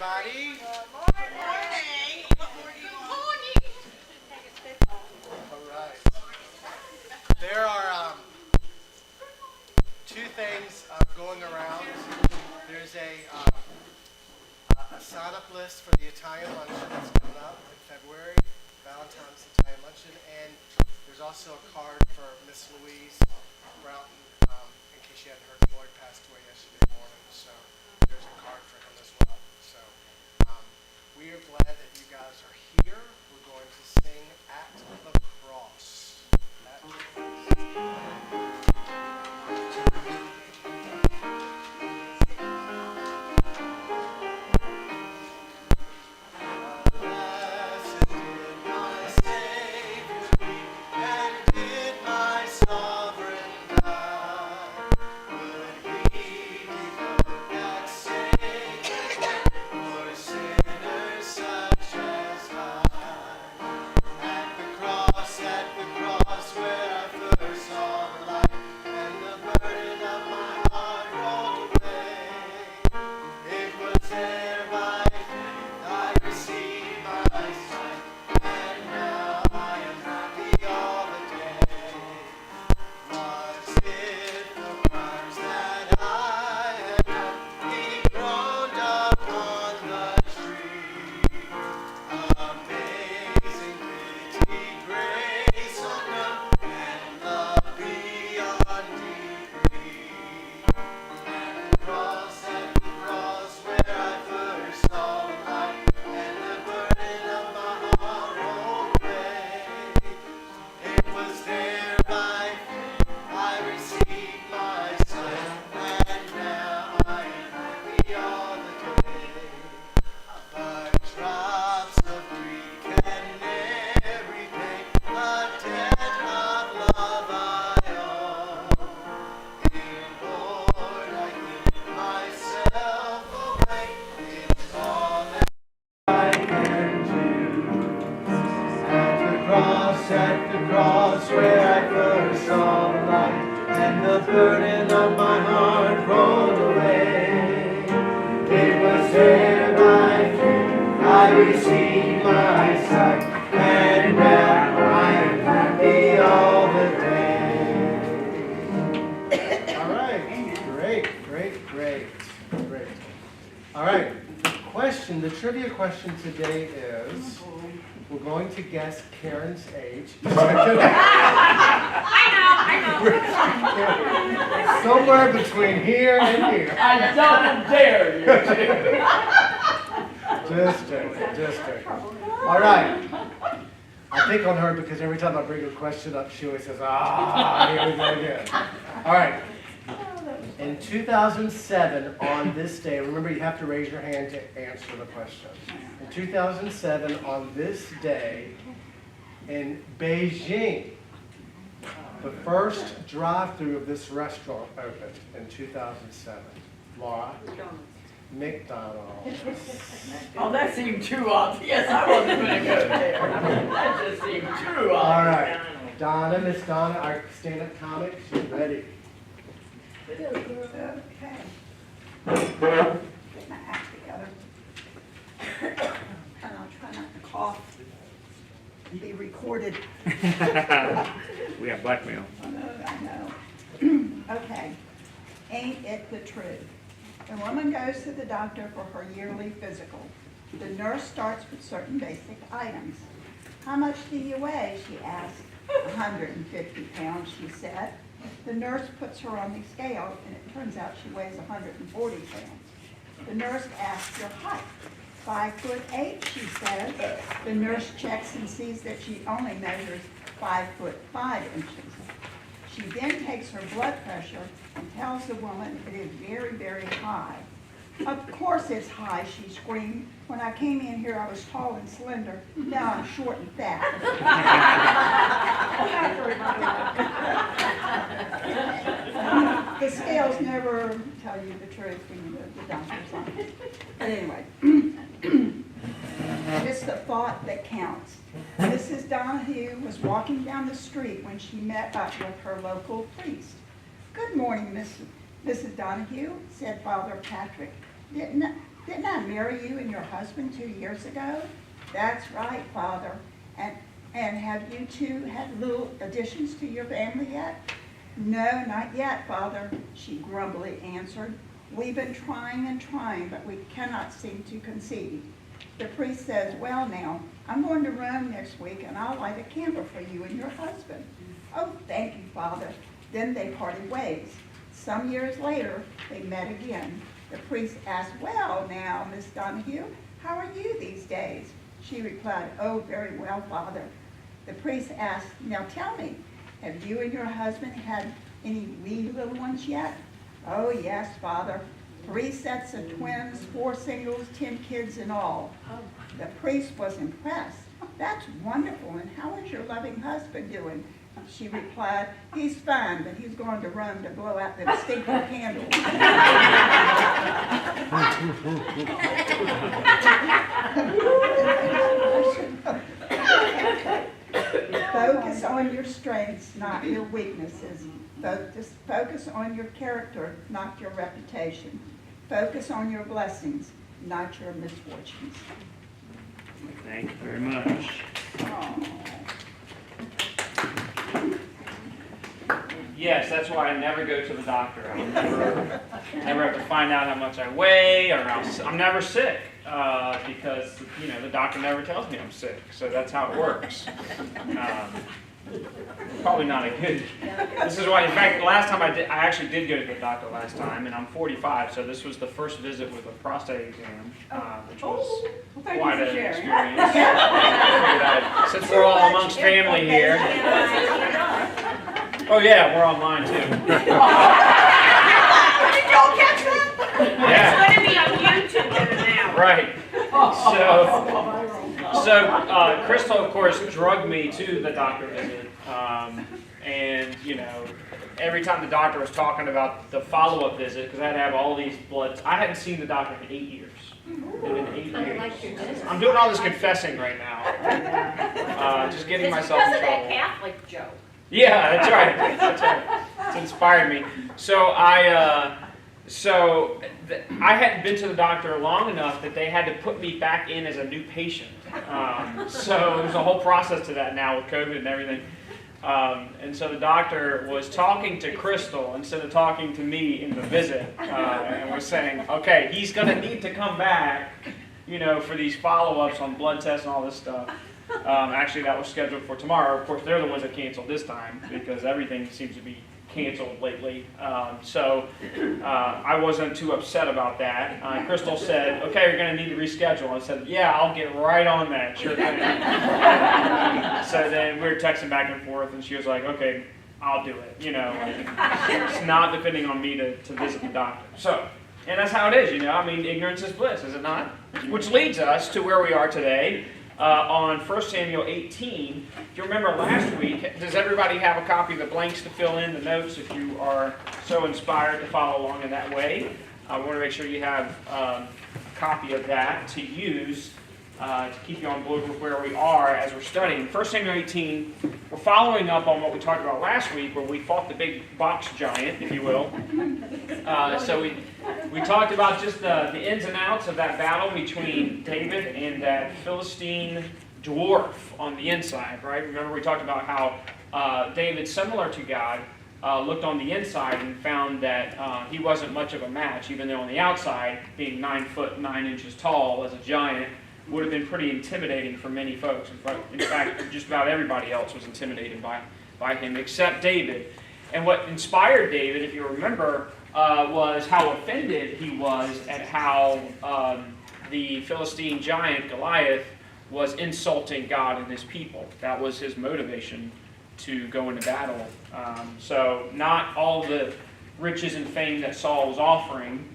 everybody. Good morning. What more do you want? All right. There are two things going around. There's a sign-up list for the Italian luncheon that's coming up in February, Valentine's Italian luncheon, and there's also a card for Miss Louise Broughton, in case you hadn't heard, Floyd passed away yesterday morning, so there's a card for him as well. So we are glad that you guys are here. We're going to sing At the Cross. At the Cross. The trivia question today is, we're going to guess Karen's age. I know. Somewhere between here and here. I don't dare you to. Just joking. All right. I pick on her because every time I bring a question up, she always says, here we go again. All right. In 2007, on this day, remember you have to raise your hand to answer the question. In 2007, on this day, in Beijing, the first drive-through of this restaurant opened in 2007. Laura? McDonald's. Oh, that seemed too obvious. I wasn't going to go there. That just seemed too obvious. All right. Donna, Miss Donna, our stand-up comic, she's ready. Okay. Get my act together. And I'll try not to cough. Be recorded. We have blackmail. I know. Okay. Ain't it the truth? The woman goes to the doctor for her yearly physical. The nurse starts with certain basic items. How much do you weigh? She asked. 150 pounds, she said. The nurse puts her on the scale, and it turns out she weighs 140 pounds. The nurse asks her height. 5'8", she says. The nurse checks and sees that she only measures 5'5". She then takes her blood pressure and tells the woman it is very, very high. Of course it's high, she screamed. When I came in here, I was tall and slender. Now I'm short and fat. The scales never tell you the truth when the doctor's on it. But anyway, it's the thought that counts. Mrs. Donahue was walking down the street when she met up with her local priest. "Good morning, Mrs. Donahue," said Father Patrick. Didn't I marry you and your husband 2 years ago? That's right, Father. And have you two had little additions to your family yet? No, not yet, Father, she grumbly answered. We've been trying and trying, but we cannot seem to conceive. The priest says, well now, I'm going to Rome next week and I'll light a candle for you and your husband. Oh, thank you, Father. Then they parted ways. Some years later, they met again. The priest asked, well now, Miss Donahue, how are you these days? She replied, oh, very well, Father. The priest asked, now tell me, have you and your husband had any wee little ones yet? Oh, yes, Father. 3 sets of twins, 4 singles, 10 kids in all. The priest was impressed. That's wonderful, and how is your loving husband doing? She replied, he's fine, but he's going to Rome to blow out them stinking candles. Focus on your strengths, not your weaknesses. Focus on your character, not your reputation. Focus on your blessings, not your misfortunes. Thank you very much. Yes, that's why I never go to the doctor. I never have to find out how much I weigh, or I'm never sick because the doctor never tells me I'm sick. So that's how it works. Probably not a good. This is why, in fact, the last time I actually did go to the doctor last time, and I'm 45, so this was the first visit with a prostate exam, which was quite an experience. Since we're all amongst family here. Oh yeah, we're online too. Did y'all catch that? Yeah. It's going to be on YouTube now. Right. So Crystal, of course, drugged me to the doctor visit, and every time the doctor was talking about the follow-up visit, because I had to have all these bloods. I hadn't seen the doctor in 8 years. It's been 8 years. I'm doing all this confessing right now, just getting myself in trouble. It's because of that Catholic joke. Yeah, that's right. That's right. It's inspired me. So I hadn't been to the doctor long enough that they had to put me back in as a new patient. So there's a whole process to that now with COVID and everything. And so the doctor was talking to Crystal instead of talking to me in the visit, and was saying, okay, he's going to need to come back, for these follow-ups on blood tests and all this stuff. Actually, that was scheduled for tomorrow. Of course, they're the ones that canceled this time because everything seems to be canceled lately. I wasn't too upset about that. Crystal said, okay, you're going to need to reschedule. I said, yeah, I'll get right on that. Sure thing. So then we were texting back and forth, and she was like, okay, I'll do it. It's not depending on me to visit the doctor. So, and that's how it is, ignorance is bliss, is it not? Which leads us to where we are today. On 1 Samuel 18. If you remember last week, does everybody have a copy of the blanks to fill in the notes if you are so inspired to follow along in that way? I want to make sure you have a copy of that to use to keep you on board with where we are as we're studying. 1 Samuel 18, we're following up on what we talked about last week where we fought the big box giant, if you will. So we talked about just the ins and outs of that battle between David and that Philistine dwarf on the inside, right? Remember we talked about how David, similar to God, looked on the inside and found that he wasn't much of a match, even though on the outside, being 9 foot 9 inches tall as a giant, would have been pretty intimidating for many folks. In fact, just about everybody else was intimidated by him except David. And what inspired David, if you remember, was how offended he was at how the Philistine giant Goliath was insulting God and his people. That was his motivation to go into battle. So not all the riches and fame that Saul was offering,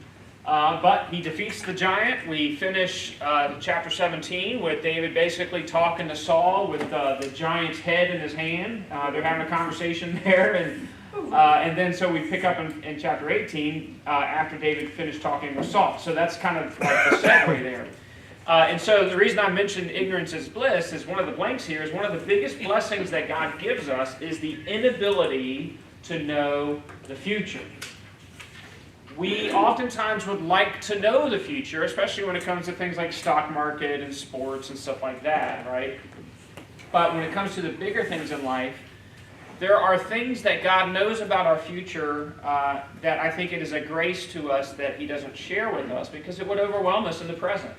but he defeats the giant. We finish chapter 17 with David basically talking to Saul with the giant's head in his hand. They're having a conversation there, and then so we pick up in chapter 18 after David finished talking with Saul. So that's kind of like the segue there. And so the reason I mentioned ignorance is bliss is one of the blanks here is one of the biggest blessings that God gives us is the inability to know the future. we oftentimes would like to know the future, especially when it comes to things like stock market and sports and stuff like that, right? But when it comes to the bigger things in life, there are things that God knows about our future that I think it is a grace to us that He doesn't share with us because it would overwhelm us in the present.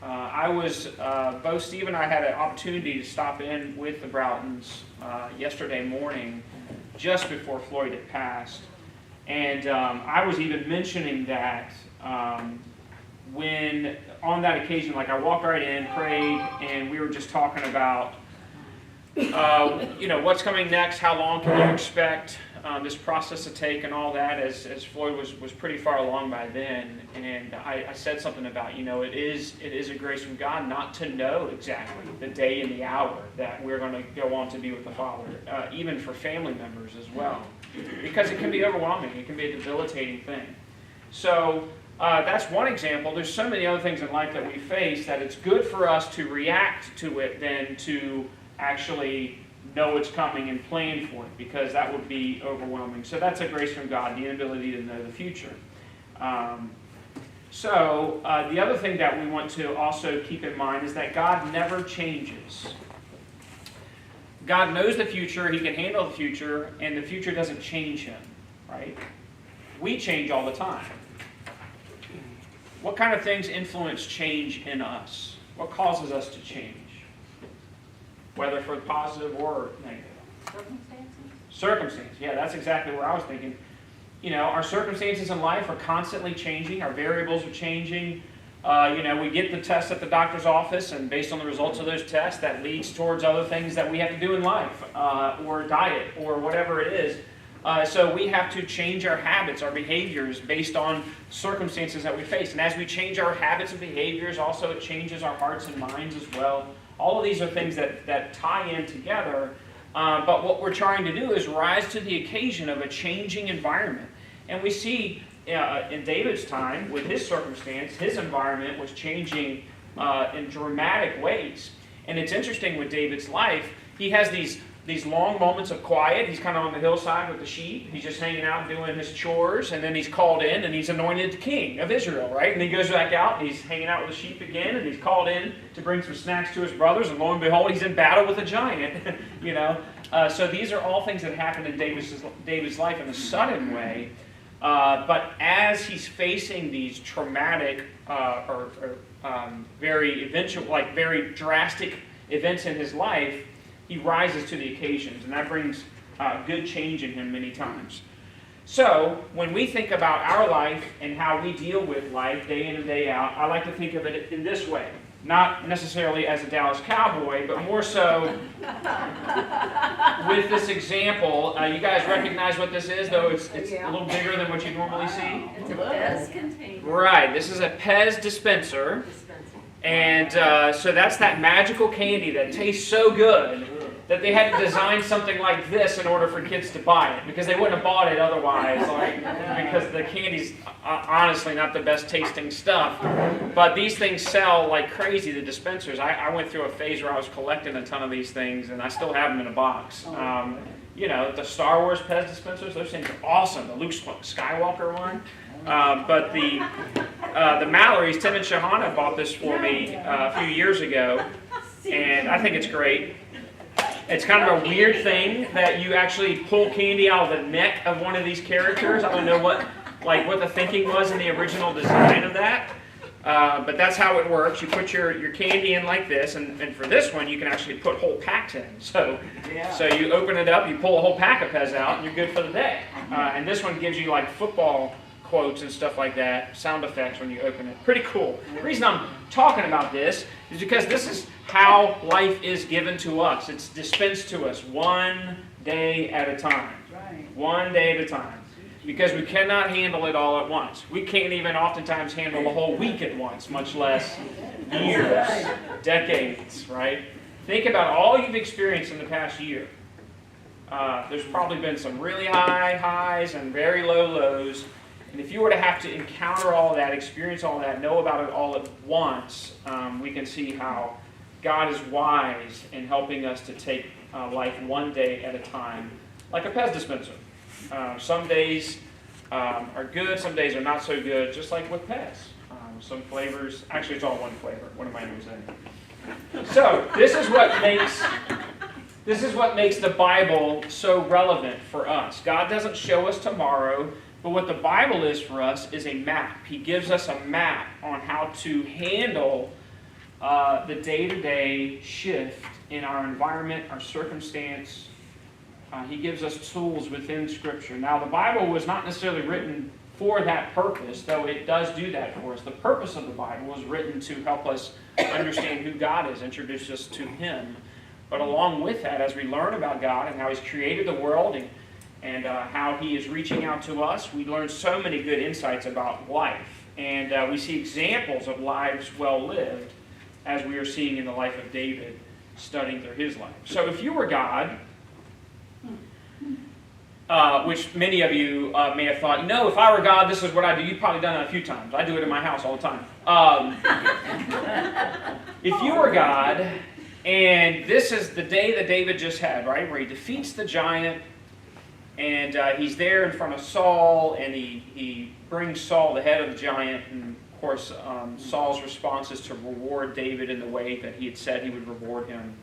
Both Steve and I had an opportunity to stop in with the Broughtons yesterday morning, just before Floyd had passed. And I was even mentioning that when, on that occasion, like I walked right in, prayed, and we were just talking about, what's coming next, how long can you expect this process to take and all that, as Floyd was pretty far along by then. And I said something about, it is a grace from God not to know exactly the day and the hour that we're going to go on to be with the Father, even for family members as well, because it can be overwhelming. It can be a debilitating thing. So that's one example. There's so many other things in life that we face that it's good for us to react to it than to actually know it's coming and plan for it, because that would be overwhelming. So that's a grace from God, the inability to know the future. The other thing that we want to also keep in mind is that God never changes. God knows the future, He can handle the future, and the future doesn't change Him, right? We change all the time. What kind of things influence change in us? What causes us to change? Whether for positive or negative. Circumstances. Yeah, that's exactly where I was thinking. Our circumstances in life are constantly changing. Our variables are changing. We get the tests at the doctor's office, and based on the results of those tests, that leads towards other things that we have to do in life, or diet, or whatever it is. So we have to change our habits, our behaviors, based on circumstances that we face. And as we change our habits and behaviors, also it changes our hearts and minds as well. All of these are things that tie in together, but what we're trying to do is rise to the occasion of a changing environment. And we see in David's time, with his circumstance, his environment was changing in dramatic ways. And it's interesting with David's life, he has these long moments of quiet. He's kind of on the hillside with the sheep. He's just hanging out doing his chores, and then he's called in and he's anointed king of Israel, right? And he goes back out and he's hanging out with the sheep again, and he's called in to bring some snacks to his brothers, and lo and behold, he's in battle with a giant. So these are all things that happened in David's life in a sudden way. But as he's facing these traumatic very drastic events in his life, he rises to the occasions, and that brings good change in him many times. So, when we think about our life and how we deal with life day in and day out, I like to think of it in this way. Not necessarily as a Dallas Cowboy, but more so with this example. You guys recognize what this is, though it's a little bigger than what you normally see? It's a Pez container. Right, this is a Pez dispenser. And so that's that magical candy that tastes so good that they had to design something like this in order for kids to buy it, because they wouldn't have bought it otherwise, because the candy's honestly not the best tasting stuff. But these things sell like crazy, the dispensers. I went through a phase where I was collecting a ton of these things, and I still have them in a box. The Star Wars Pez dispensers, those things are awesome. The Luke Skywalker one. But the Mallory's, Tim and Shahana bought this for me a few years ago, and I think it's great. It's kind of a weird thing that you actually pull candy out of the neck of one of these characters. I don't know what the thinking was in the original design of that, but that's how it works. You put your candy in like this, and for this one, you can actually put whole packs in. So you open it up, you pull a whole pack of Pez out, and you're good for the day. And this one gives you like football quotes and stuff like that, sound effects when you open it. Pretty cool. The reason I'm talking about this is because this is how life is given to us. It's dispensed to us one day at a time. One day at a time. Because we cannot handle it all at once. We can't even oftentimes handle a whole week at once, much less years, decades, right? Think about all you've experienced in the past year. There's probably been some really high highs and very low lows. And if you were to have to encounter all of that, experience all that, know about it all at once, we can see how God is wise in helping us to take life one day at a time, like a Pez dispenser. Some days are good, some days are not so good, just like with pets. Some flavors, actually it's all one flavor. What am I even saying? So this is what makes the Bible so relevant for us. God doesn't show us tomorrow, but what the Bible is for us is a map. He gives us a map on how to handle the day-to-day shift in our environment, our circumstance. He gives us tools within Scripture. Now, the Bible was not necessarily written for that purpose, though it does do that for us. The purpose of the Bible was written to help us understand who God is, introduce us to Him. But along with that, as we learn about God and how He's created the world and how He is reaching out to us, we learn so many good insights about life. And we see examples of lives well lived, as we are seeing in the life of David, studying through his life. So if you were God, which many of you may have thought, no, if I were God, this is what I do. You've probably done it a few times. I do it in my house all the time. If you were God, and this is the day that David just had, right, where he defeats the giant, and he's there in front of Saul, and he brings Saul, the head of the giant, and of course, Saul's response is to reward David in the way that he had said he would reward him.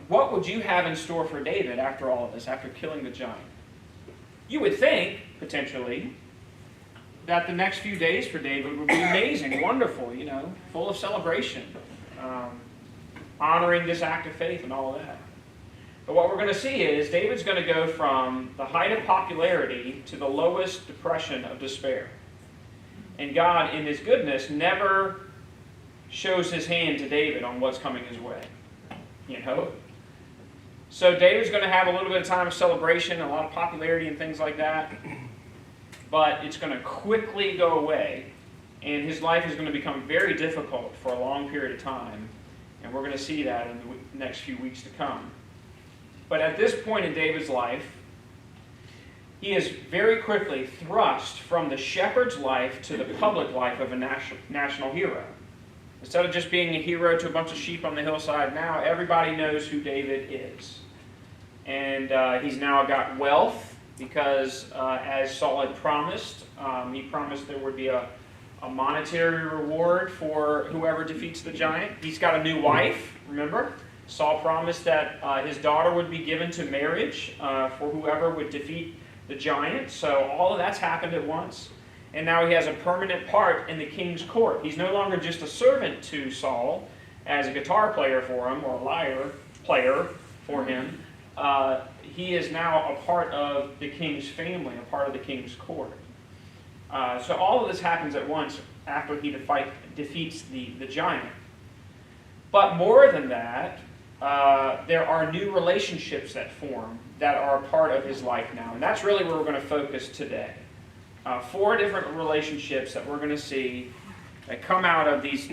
What would you have in store for David after all of this, after killing the giant? You would think, potentially, that the next few days for David would be amazing, wonderful, full of celebration, honoring this act of faith and all of that. But what we're going to see is David's going to go from the height of popularity to the lowest depression of despair. And God, in His goodness, never shows His hand to David on what's coming his way. So David's going to have a little bit of time of celebration, a lot of popularity and things like that. But it's going to quickly go away. And his life is going to become very difficult for a long period of time. And we're going to see that in the next few weeks to come. But at this point in David's life, he is very quickly thrust from the shepherd's life to the public life of a national hero. Instead of just being a hero to a bunch of sheep on the hillside, now everybody knows who David is. And he's now got wealth because, as Saul had promised, he promised there would be a monetary reward for whoever defeats the giant. He's got a new wife, remember? Saul promised that his daughter would be given to marriage for whoever would defeat the giant. So all of that's happened at once. And now he has a permanent part in the king's court. He's no longer just a servant to Saul as a guitar player for him or a lyre player for him. He is now a part of the king's family, a part of the king's court. So all of this happens at once after he defeats the giant. But more than that, there are new relationships that form that are a part of his life now. And that's really where we're going to focus today. 4 different relationships that we're going to see that come out of these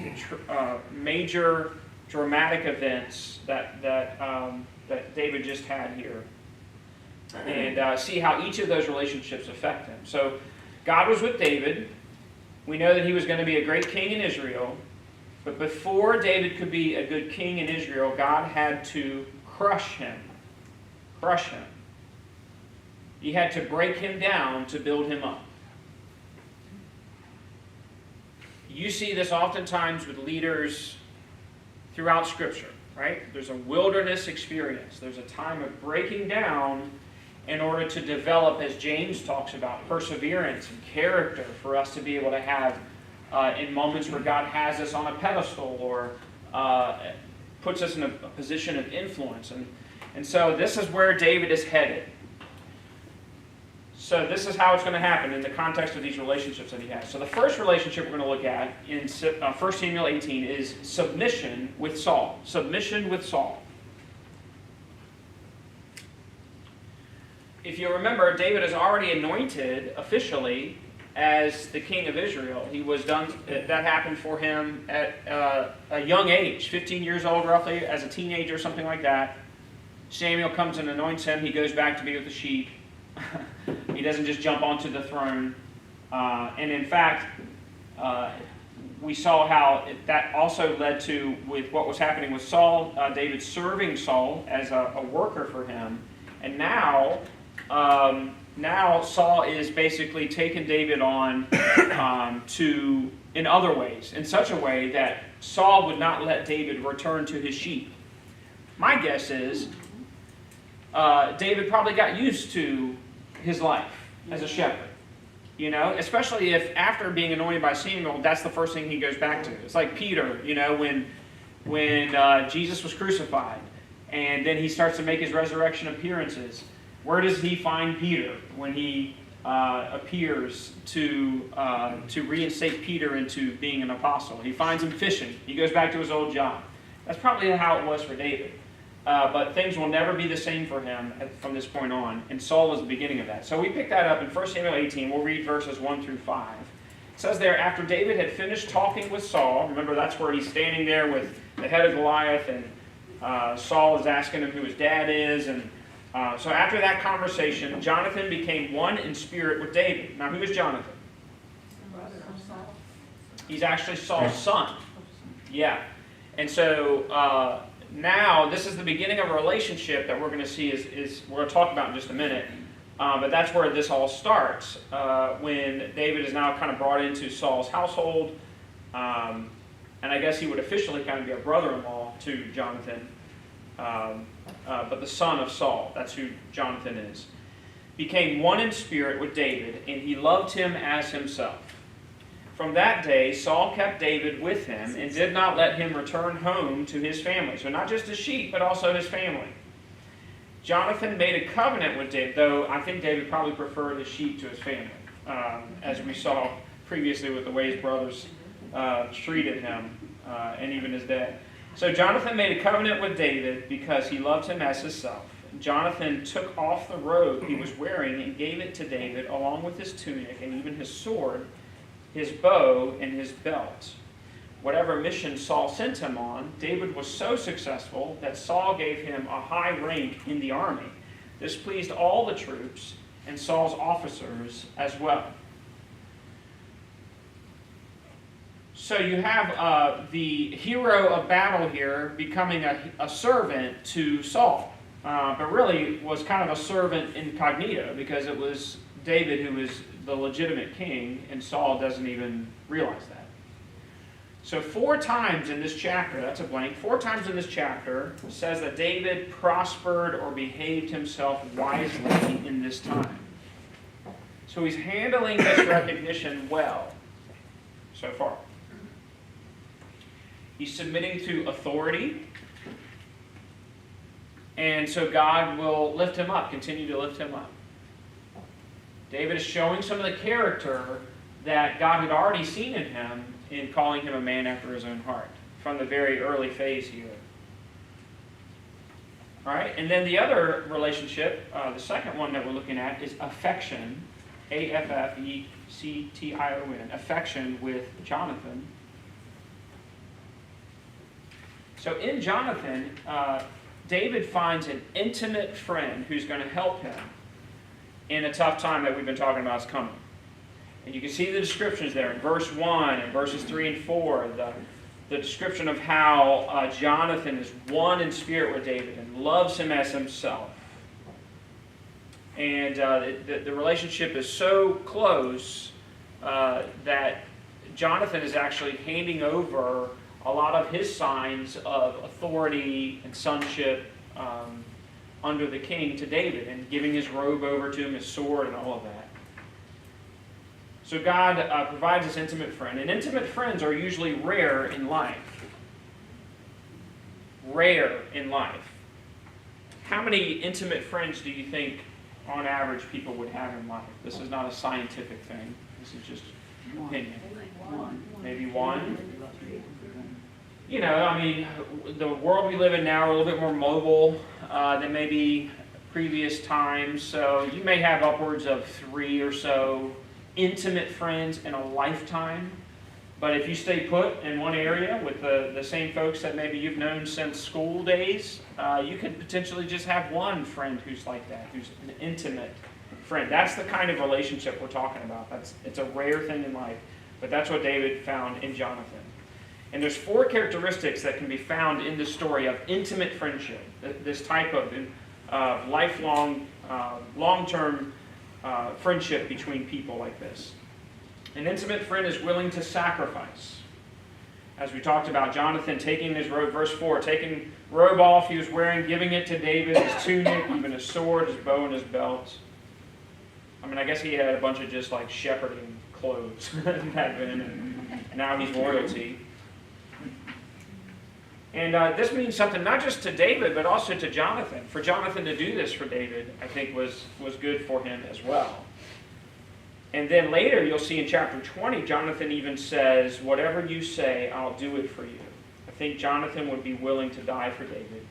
major dramatic events that David just had here. And see how each of those relationships affect him. So God was with David. We know that he was going to be a great king in Israel. But before David could be a good king in Israel, God had to crush him. Crush him. He had to break him down to build him up. You see this oftentimes with leaders throughout Scripture, right? There's a wilderness experience. There's a time of breaking down in order to develop, as James talks about, perseverance and character for us to be able to have in moments where God has us on a pedestal or puts us in a position of influence. And so this is where David is headed. So this is how it's going to happen in the context of these relationships that he has. So the first relationship we're going to look at in 1 Samuel 18 is submission with Saul. Submission with Saul. If you remember, David is already anointed officially as the king of Israel. He was done. That happened for him at a young age, 15 years old roughly, as a teenager, something like that. Samuel comes and anoints him. He goes back to be with the sheep. He doesn't just jump onto the throne. And in fact, we saw how that also led to, with what was happening with Saul, David serving Saul as a worker for him. And now, now Saul is basically taking David on in other ways, in such a way that Saul would not let David return to his sheep. My guess is David probably got used to his life as a shepherd. You know, especially if after being anointed by Samuel, that's the first thing he goes back to. It's like Peter, you know, when Jesus was crucified, and then he starts to make his resurrection appearances. Where does he find Peter when he appears to reinstate Peter into being an apostle? He finds him fishing. He goes back to his old job. That's probably how it was for David. But things will never be the same for him from this point on. And Saul was the beginning of that. So we pick that up in 1 Samuel 18. We'll read verses 1 through 5. It says there, after David had finished talking with Saul, remember that's where he's standing there with the head of Goliath, and Saul is asking him who his dad is. And so after that conversation, Jonathan became one in spirit with David. Now who is Jonathan? He's actually Saul's son. Yeah. And so now this is the beginning of a relationship that we're going to see is we're going to talk about in just a minute. But that's where this all starts, when David is now kind of brought into Saul's household. And I guess he would officially kind of be a brother-in-law to Jonathan. But the son of Saul, that's who Jonathan is, became one in spirit with David, and he loved him as himself. From that day, Saul kept David with him and did not let him return home to his family. So not just his sheep, but also his family. Jonathan made a covenant with David, though I think David probably preferred his sheep to his family, as we saw previously with the way his brothers treated him, and even his dad. So Jonathan made a covenant with David because he loved him as himself. Jonathan took off the robe he was wearing and gave it to David, along with his tunic and even his sword, his bow, and his belt. Whatever mission Saul sent him on, David was so successful that Saul gave him a high rank in the army. This pleased all the troops and Saul's officers as well. So you have the hero of battle here becoming a servant to Saul, but really was kind of a servant incognito, because it was David who was the legitimate king, and Saul doesn't even realize that. So 4 times in this chapter, that's a blank, 4 times in this chapter says that David prospered or behaved himself wisely in this time. So he's handling this recognition well so far. He's submitting to authority, and so God will lift him up, continue to lift him up. David is showing some of the character that God had already seen in him in calling him a man after his own heart from the very early phase here. All right, and then the other relationship, the second one that we're looking at, is affection, Affection, affection with Jonathan. So in Jonathan, David finds an intimate friend who's going to help him in a tough time that we've been talking about is coming. And you can see the descriptions there in verse 1 and verses 3 and 4, the description of how Jonathan is one in spirit with David and loves him as himself. And the relationship is so close that Jonathan is actually handing over a lot of his signs of authority and sonship under the king to David, and giving his robe over to him, his sword, and all of that. So God provides this intimate friend. And intimate friends are usually rare in life. Rare in life. How many intimate friends do you think, on average, people would have in life? This is not a scientific thing. This is just opinion. Maybe one? You know, I mean, the world we live in now are a little bit more mobile than maybe previous times. So you may have upwards of 3 or so intimate friends in a lifetime. But if you stay put in one area with the same folks that maybe you've known since school days, you could potentially just have one friend who's like that, who's an intimate friend. That's the kind of relationship we're talking about. It's a rare thing in life. But that's what David found in Jonathan. And there's 4 characteristics that can be found in the story of intimate friendship. This type of lifelong, long-term friendship between people like this. An intimate friend is willing to sacrifice. As we talked about, Jonathan taking his robe, verse 4, taking robe off he was wearing, giving it to David, his tunic, even his sword, his bow, and his belt. I mean, I guess he had a bunch of just like shepherding clothes back then, and now he's royalty. And this means something not just to David, but also to Jonathan. For Jonathan to do this for David, I think was good for him as well. And then later, you'll see in chapter 20, Jonathan even says, whatever you say, I'll do it for you. I think Jonathan would be willing to die for David.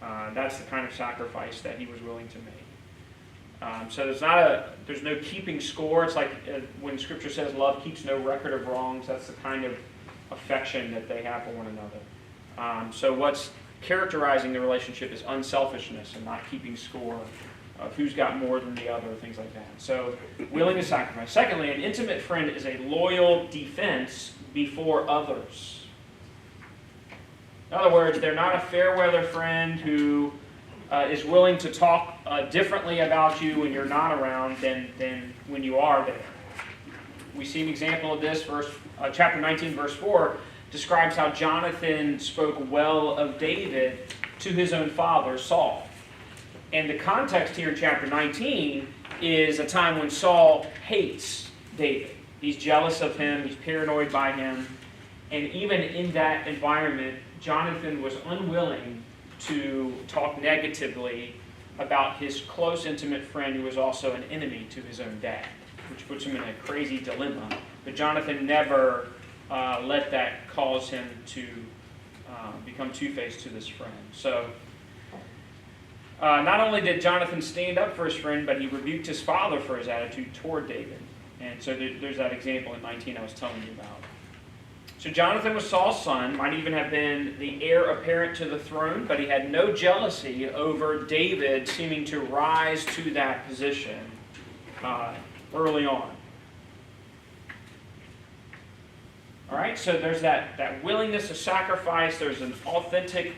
That's the kind of sacrifice that he was willing to make. So there's no keeping score. It's like when Scripture says love keeps no record of wrongs. That's the kind of affection that they have for one another. So what's characterizing the relationship is unselfishness and not keeping score of who's got more than the other, things like that. So, willing to sacrifice. Secondly, an intimate friend is a loyal defense before others. In other words, they're not a fair-weather friend who is willing to talk differently about you when you're not around than when you are there. We see an example of this. Chapter 19, verse 4, describes how Jonathan spoke well of David to his own father, Saul. And the context here in chapter 19 is a time when Saul hates David. He's jealous of him. He's paranoid by him. And even in that environment, Jonathan was unwilling to talk negatively about his close, intimate friend who was also an enemy to his own dad, which puts him in a crazy dilemma. But Jonathan never let that cause him to become two-faced to this friend. So, not only did Jonathan stand up for his friend, but he rebuked his father for his attitude toward David. And so there's that example in 19 I was telling you about. So Jonathan was Saul's son, might even have been the heir apparent to the throne, but he had no jealousy over David seeming to rise to that position early on. All right, so there's that willingness to sacrifice. There's an authentic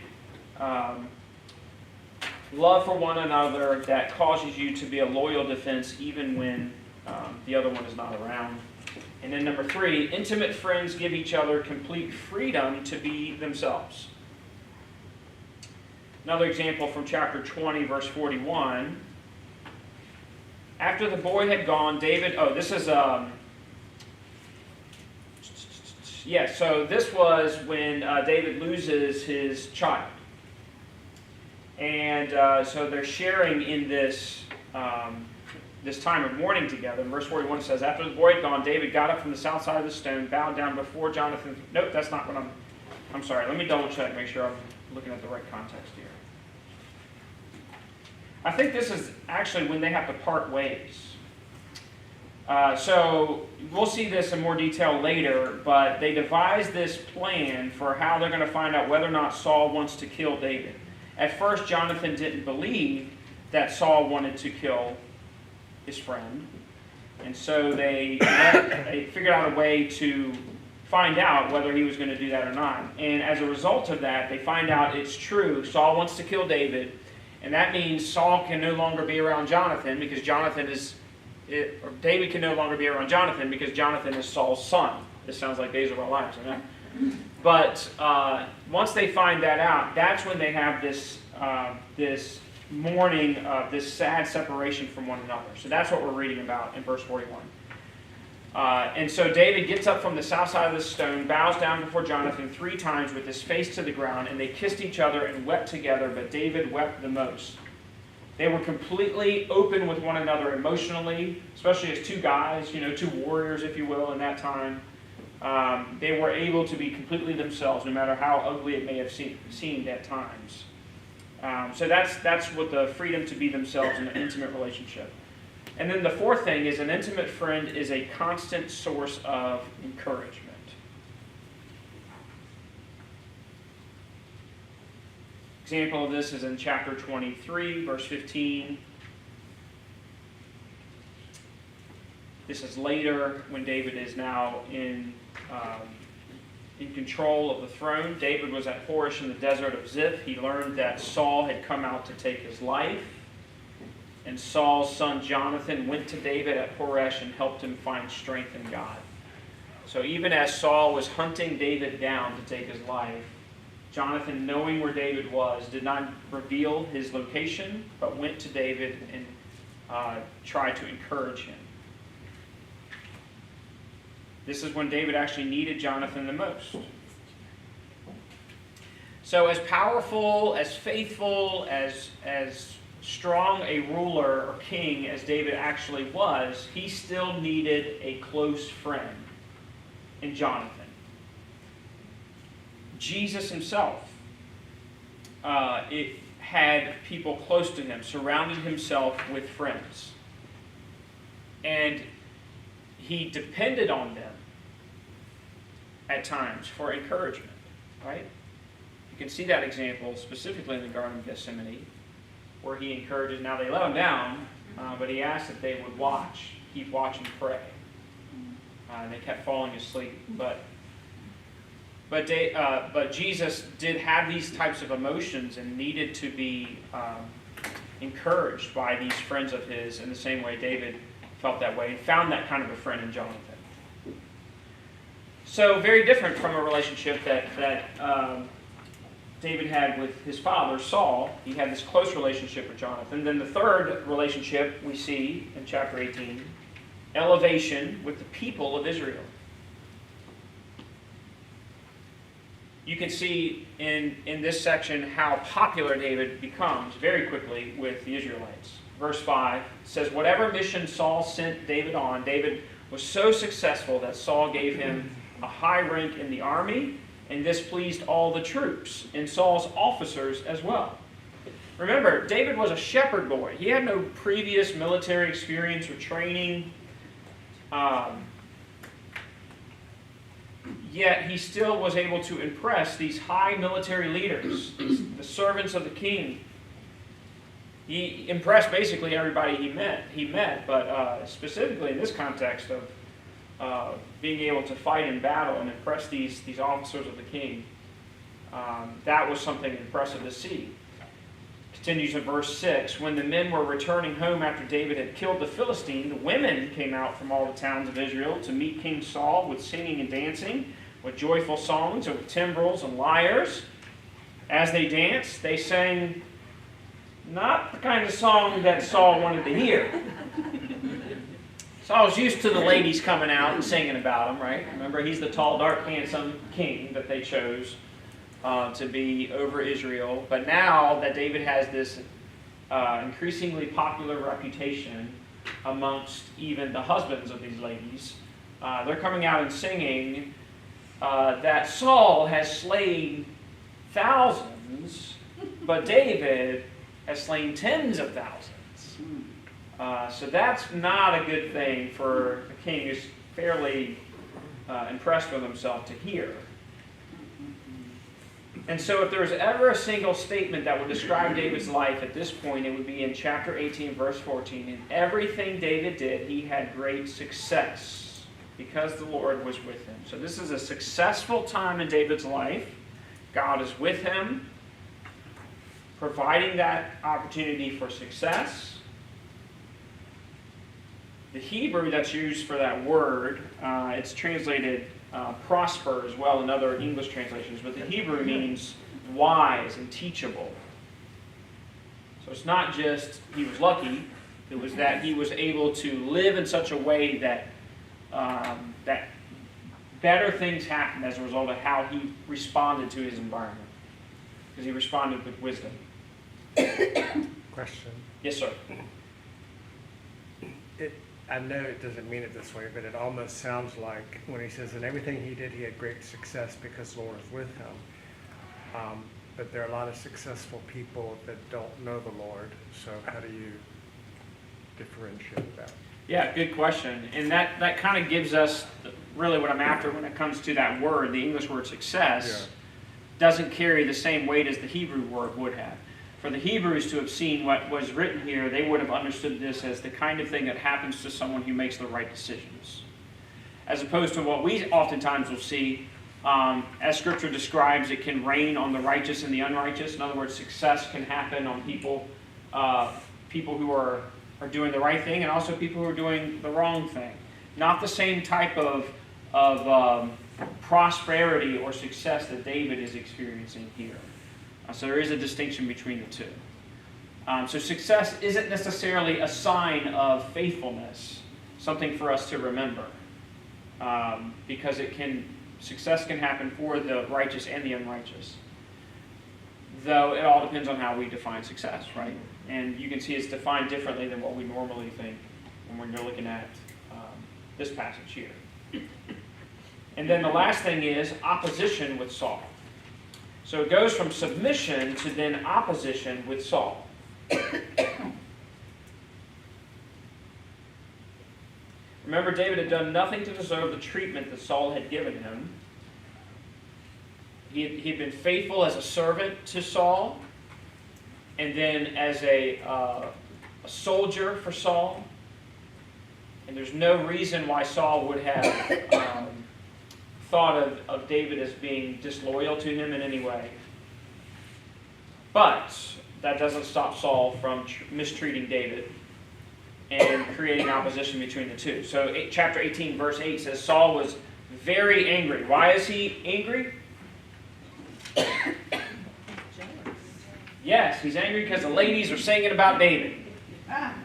love for one another that causes you to be a loyal defense even when the other one is not around. And then number 3, intimate friends give each other complete freedom to be themselves. Another example from chapter 20, verse 41. After the boy had gone, David, so this was when David loses his child. And so they're sharing in this time of mourning together. And verse 41 says, after the boy had gone, David got up from the south side of the stone, bowed down before Jonathan. Nope, that's not what I'm sorry. Let me double check, make sure I'm looking at the right context here. I think this is actually when they have to part ways. So we'll see this in more detail later, but they devise this plan for how they're going to find out whether or not Saul wants to kill David. At first, Jonathan didn't believe that Saul wanted to kill his friend, and so they figured out a way to find out whether he was going to do that or not. And as a result of that, they find out it's true. Saul wants to kill David, and that means Saul can no longer be around Jonathan because David can no longer be around Jonathan because Jonathan is Saul's son. This sounds like Days of Our Lives, isn't it? But once they find that out, that's when they have this mourning, this sad separation from one another. So that's what we're reading about in verse 41. And so David gets up from the south side of the stone, bows down before Jonathan 3 times with his face to the ground, and they kissed each other and wept together, but David wept the most. They were completely open with one another emotionally, especially as 2 guys, 2 warriors, if you will, in that time. They were able to be completely themselves, no matter how ugly it may have seemed at times. So that's what the freedom to be themselves in an intimate relationship. And then the 4th thing is an intimate friend is a constant source of encouragement. Example of this is in chapter 23, verse 15. This is later when David is now in control of the throne. David was at Horish in the desert of Ziph. He learned that Saul had come out to take his life. And Saul's son Jonathan went to David at Horesh and helped him find strength in God. So even as Saul was hunting David down to take his life, Jonathan, knowing where David was, did not reveal his location, but went to David and tried to encourage him. This is when David actually needed Jonathan the most. So as powerful, as faithful, as strong a ruler or king as David actually was, he still needed a close friend in Jonathan. Jesus himself had people close to him, surrounded himself with friends. And he depended on them at times for encouragement, right? You can see that example specifically in the Garden of Gethsemane, where he encourages. Now they let him down, but he asked that they would keep watch and pray. And they kept falling asleep. But Jesus did have these types of emotions and needed to be encouraged by these friends of his in the same way David felt that way and found that kind of a friend in Jonathan. So very different from a relationship that David had with his father, Saul. He had this close relationship with Jonathan. Then the third relationship we see in chapter 18, elevation with the people of Israel. You can see in this section how popular David becomes very quickly with the Israelites. Verse 5 says, whatever mission Saul sent David on, David was so successful that Saul gave him a high rank in the army, and this pleased all the troops and Saul's officers as well. Remember, David was a shepherd boy. He had no previous military experience or training. Yet he still was able to impress these high military leaders, the servants of the king. He impressed basically everybody he met, but specifically in this context of being able to fight in battle and impress these officers of the king, that was something impressive to see. Continues in verse 6, when the men were returning home after David had killed the Philistine, the women came out from all the towns of Israel to meet King Saul with singing and dancing, with joyful songs and with timbrels and lyres. As they danced, they sang not the kind of song that Saul wanted to hear. Saul's used to the ladies coming out and singing about him, right? Remember, he's the tall, dark, handsome king that they chose to be over Israel. But now that David has this increasingly popular reputation amongst even the husbands of these ladies, they're coming out and singing that Saul has slain thousands, but David has slain tens of thousands. So that's not a good thing for a king who's fairly impressed with himself to hear. And so if there was ever a single statement that would describe David's life at this point, it would be in chapter 18, verse 14. In everything David did, he had great success because the Lord was with him. So this is a successful time in David's life. God is with him, providing that opportunity for success. The Hebrew that's used for that word, it's translated prosper as well in other English translations, but the Hebrew means wise and teachable. So it's not just he was lucky, it was that he was able to live in such a way that that better things happened as a result of how he responded to his environment. Because he responded with wisdom. Question. Yes, sir. I know it doesn't mean it this way, but it almost sounds like when he says in everything he did, he had great success because the Lord was with him. But there are a lot of successful people that don't know the Lord. So how do you differentiate that? Yeah, good question. And that kind of gives us really what I'm after when it comes to that word. The English word success doesn't carry the same weight as the Hebrew word would have. For the Hebrews to have seen what was written here, they would have understood this as the kind of thing that happens to someone who makes the right decisions. As opposed to what we oftentimes will see, as Scripture describes, it can rain on the righteous and the unrighteous. In other words, success can happen on people people who are doing the right thing and also people who are doing the wrong thing. Not the same type of prosperity or success that David is experiencing here. So there is a distinction between the two. So success isn't necessarily a sign of faithfulness, something for us to remember, because success can happen for the righteous and the unrighteous. Though it all depends on how we define success, right? And you can see it's defined differently than what we normally think when we're looking at this passage here. And then the last thing is opposition with Saul. So it goes from submission to then opposition with Saul. Remember, David had done nothing to deserve the treatment that Saul had given him. He had been faithful as a servant to Saul, and then as a soldier for Saul. And there's no reason why Saul would have thought of David as being disloyal to him in any way. But that doesn't stop Saul from mistreating David and creating opposition between the two. So chapter 18, verse 8 says, Saul was very angry. Why is he angry? Yes, he's angry because the ladies are singing about David.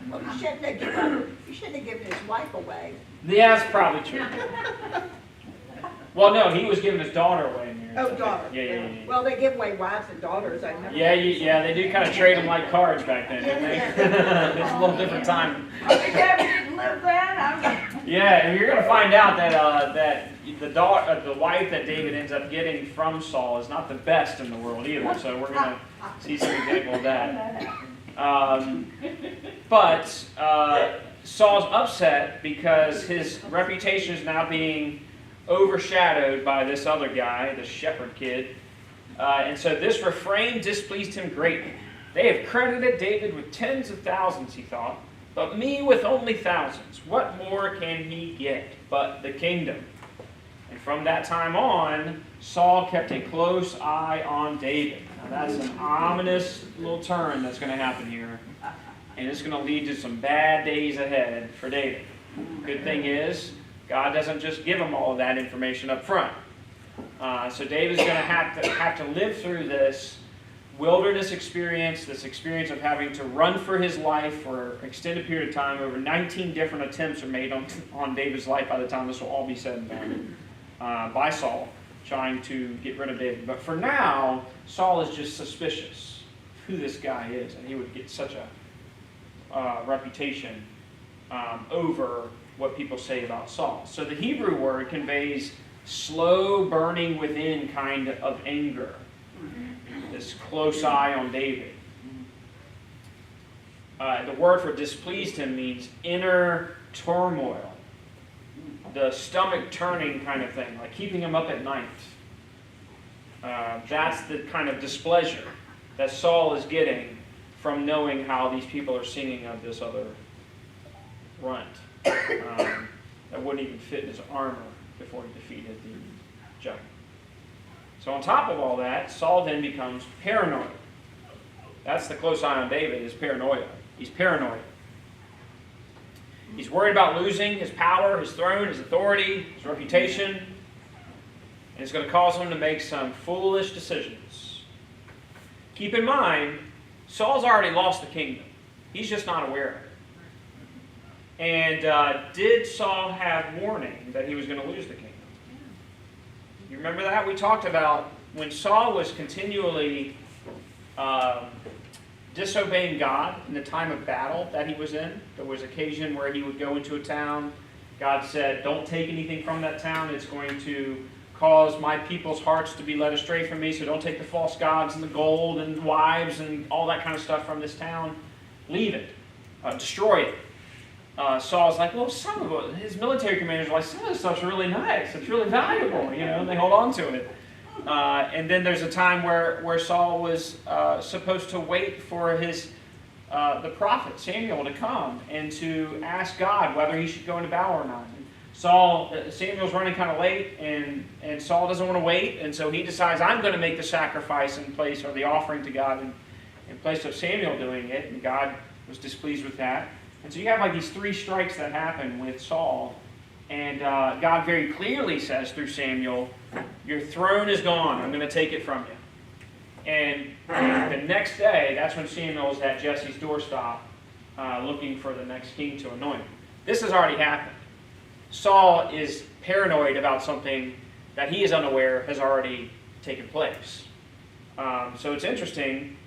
Well, you shouldn't have given his wife away. Yeah, that's probably true. Well, no, he was giving his daughter away in here. Oh, daughter. Yeah. Well, they give away wives and daughters. I never. Yeah, they do kind of trade them like cards back then, didn't they? It's a little different time. Debbie didn't live then. Yeah, and you're going to find out that the wife that David ends up getting from Saul is not the best in the world either. So we're going to see some example of that. But Saul's upset because his reputation is now being overshadowed by this other guy, the shepherd kid. And so this refrain displeased him greatly. They have credited David with tens of thousands, he thought, but me with only thousands. What more can he get but the kingdom? And from that time on, Saul kept a close eye on David. Now that's an ominous little turn that's going to happen here. And it's going to lead to some bad days ahead for David. Good thing is, God doesn't just give him all of that information up front. So David's going to have to live through this wilderness experience, this experience of having to run for his life for an extended period of time. Over 19 different attempts are made on David's life by the time this will all be said and done by Saul, trying to get rid of David. But for now, Saul is just suspicious of who this guy is, and he would get such a reputation over what people say about Saul. So the Hebrew word conveys slow burning within kind of anger. This close eye on David. The word for displeased him means inner turmoil. The stomach turning kind of thing, like keeping him up at night. That's the kind of displeasure that Saul is getting from knowing how these people are singing of this other runt that wouldn't even fit in his armor before he defeated the giant. So on top of all that, Saul then becomes paranoid. That's the close eye on David, is paranoia. He's paranoid. He's worried about losing his power, his throne, his authority, his reputation. And it's going to cause him to make some foolish decisions. Keep in mind, Saul's already lost the kingdom. He's just not aware of it. And did Saul have warning that he was going to lose the kingdom? You remember that? We talked about when Saul was continually disobeying God in the time of battle that he was in. There was occasion where he would go into a town. God said, don't take anything from that town. It's going to cause my people's hearts to be led astray from me, so don't take the false gods and the gold and wives and all that kind of stuff from this town. Leave it. Destroy it. Saul's like, well, some of it, his military commanders are like, some of this stuff's really nice. It's really valuable, and they hold on to it. And then there's a time where Saul was supposed to wait for the prophet Samuel to come and to ask God whether he should go into battle or not. And Samuel's running kind of late, and Saul doesn't want to wait, and so he decides, I'm going to make the sacrifice in place, or the offering to God in place of Samuel doing it. And God was displeased with that. And so you have like these 3 strikes that happen with Saul. And God very clearly says through Samuel, your throne is gone. I'm going to take it from you. And the next day, that's when Samuel is at Jesse's doorstop looking for the next king to anoint. This has already happened. Saul is paranoid about something that he is unaware has already taken place. So it's interesting.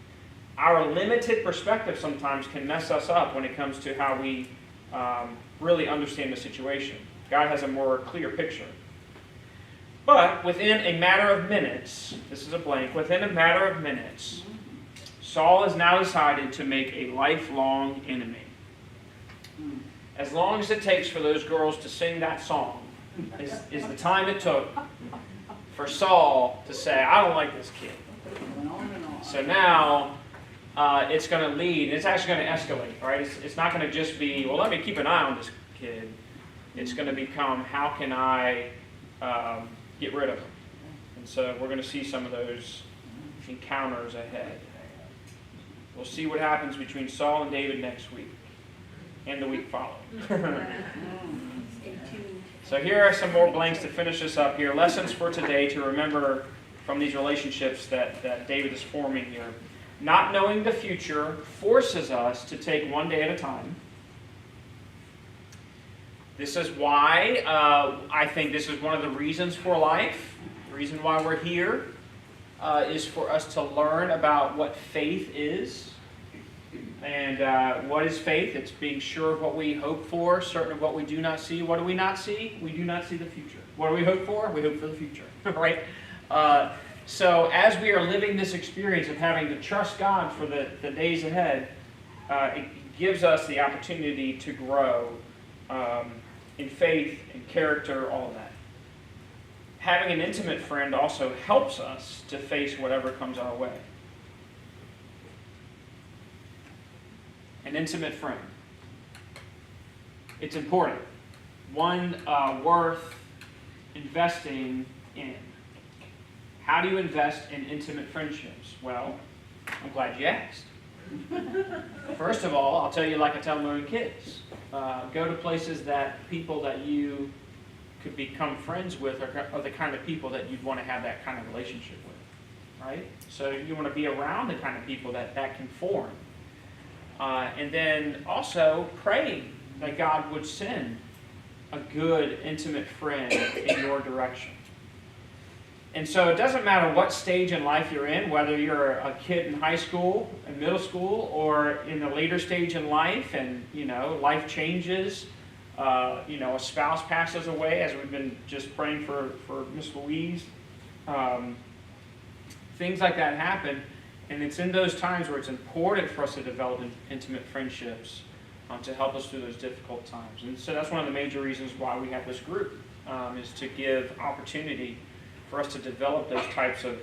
Our limited perspective sometimes can mess us up when it comes to how we really understand the situation. God has a more clear picture. But within a matter of minutes, this is a blank, within a matter of minutes, Saul has now decided to make a lifelong enemy. As long as it takes for those girls to sing that song is the time it took for Saul to say, I don't like this kid. So now it's going to lead, it's actually going to escalate, right? It's not going to just be, well, let me keep an eye on this kid. It's going to become, how can I get rid of him? And so we're going to see some of those encounters ahead. We'll see what happens between Saul and David next week and the week following. So here are some more blanks to finish this up here. Lessons for today to remember from these relationships that David is forming here. Not knowing the future forces us to take one day at a time. This is why I think this is one of the reasons for life. The reason why we're here is for us to learn about what faith is. And what is faith? It's being sure of what we hope for, certain of what we do not see. What do we not see? We do not see the future. What do we hope for? We hope for the future, right? So as we are living this experience of having to trust God for the days ahead, it gives us the opportunity to grow in faith, in character, all of that. Having an intimate friend also helps us to face whatever comes our way. An intimate friend. It's important. One worth investing in. How do you invest in intimate friendships? Well, I'm glad you asked. First of all, I'll tell you like I tell my own kids. Go to places that people that you could become friends with are the kind of people that you'd want to have that kind of relationship with, right? So you want to be around the kind of people that can form. And then also praying that God would send a good, intimate friend in your direction. And so it doesn't matter what stage in life you're in, whether you're a kid in high school, in middle school, or in the later stage in life, and life changes. A spouse passes away, as we've been just praying for Miss Louise. Things like that happen, and it's in those times where it's important for us to develop intimate friendships to help us through those difficult times. And so that's one of the major reasons why we have this group, is to give opportunity for us to develop those types of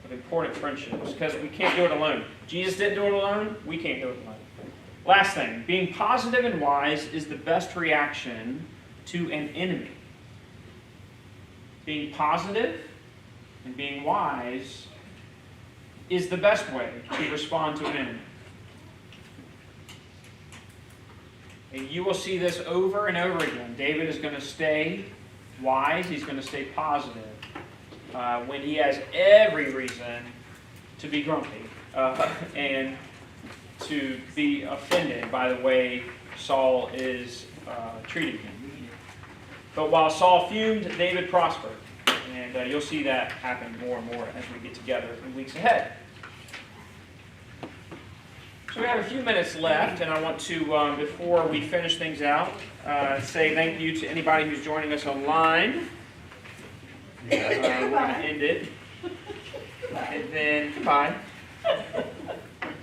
important friendships, because we can't do it alone. Jesus didn't do it alone. We can't do it alone. Last thing, being positive and wise is the best reaction to an enemy. Being positive and being wise is the best way to respond to an enemy. And you will see this over and over again. David is going to stay wise. He's going to stay positive when he has every reason to be grumpy and to be offended by the way Saul is treating him. But while Saul fumed, David prospered. And you'll see that happen more and more as we get together in weeks ahead. So we have a few minutes left, and I want to, before we finish things out, say thank you to anybody who's joining us online. We're going to end it. And then, goodbye.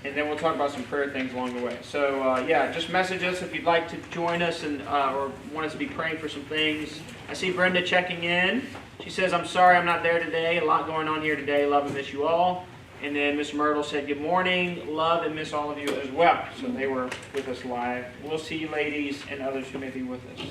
And then we'll talk about some prayer things along the way. So, just message us if you'd like to join us and or want us to be praying for some things. I see Brenda checking in. She says, I'm sorry I'm not there today. A lot going on here today. Love and miss you all. And then Miss Myrtle said, good morning. Love and miss all of you as well. So they were with us live. We'll see you ladies and others who may be with us.